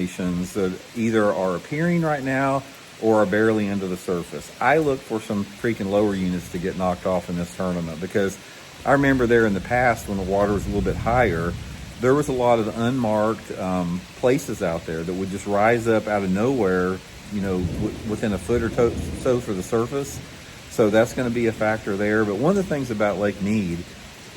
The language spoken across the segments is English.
formations that either are appearing right now or are barely under the surface. I look for some freaking lower units to get knocked off in this tournament, because I remember there in the past when the water was a little bit higher, there was a lot of unmarked places out there that would just rise up out of nowhere, you know, within a foot or so for the surface. So that's going to be a factor there. But one of the things about Lake Mead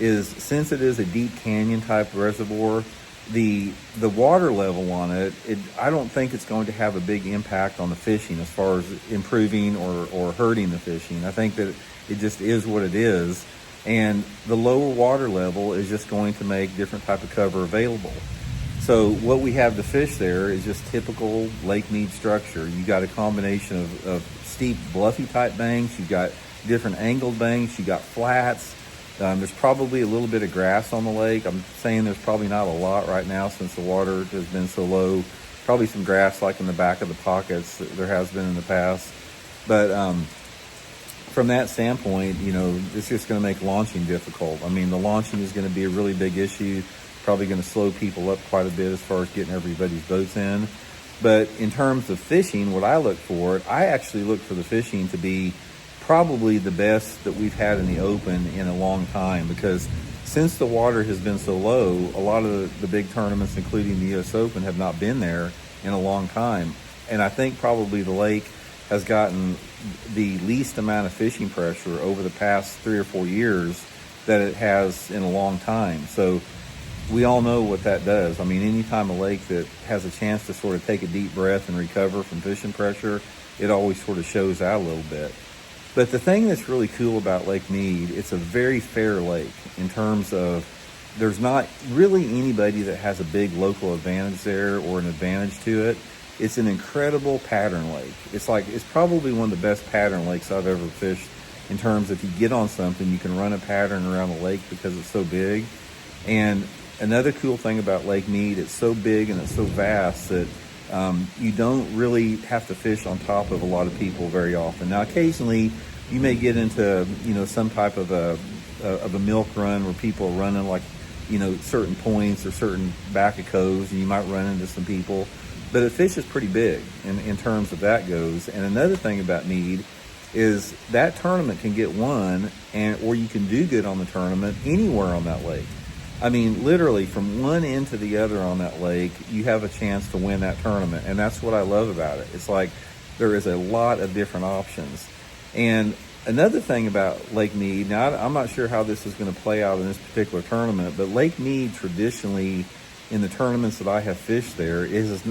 is, since it is a deep canyon type reservoir, the water level on it, I don't think it's going to have a big impact on the fishing as far as improving or hurting the fishing. I think that it just is what it is. And the lower water level is just going to make different type of cover available. So what we have to fish there is just typical Lake Mead structure. You got a combination of steep, bluffy type banks. You've got different angled banks. You got flats. There's probably a little bit of grass on the lake. I'm saying there's probably not a lot right now since the water has been so low. Probably some grass like in the back of the pockets that there has been in the past. But from that standpoint, you know, it's just going to make launching difficult. I mean, the launching is going to be a really big issue. Probably going to slow people up quite a bit as far as getting everybody's boats in. But in terms of fishing, what I look for, I actually look for the fishing to be probably the best that we've had in the open in a long time, because since the water has been so low, a lot of the big tournaments, including the US Open, have not been there in a long time. And I think probably the lake has gotten the least amount of fishing pressure over the past 3 or 4 years that it has in a long time. So we all know what that does. I mean, anytime a lake that has a chance to sort of take a deep breath and recover from fishing pressure, it always sort of shows out a little bit. But the thing that's really cool about Lake Mead, it's a very fair lake in terms of there's not really anybody that has a big local advantage there or an advantage to it. It's an incredible pattern lake. It's probably one of the best pattern lakes I've ever fished, in terms of if you get on something, you can run a pattern around the lake because it's so big. And another cool thing about Lake Mead, it's so big and it's so vast that you don't really have to fish on top of a lot of people very often. Now, occasionally you may get into, you know, some type of a milk run where people are running like, you know, certain points or certain back of coves, and you might run into some people. But the fish is pretty big in terms of that goes. And another thing about Mead is that tournament can get won, or you can do good on the tournament anywhere on that lake. I mean, literally from one end to the other on that lake, you have a chance to win that tournament. And that's what I love about it. It's like there is a lot of different options. And another thing about Lake Mead, now I'm not sure how this is going to play out in this particular tournament, but Lake Mead traditionally, in the tournaments that I have fished there, is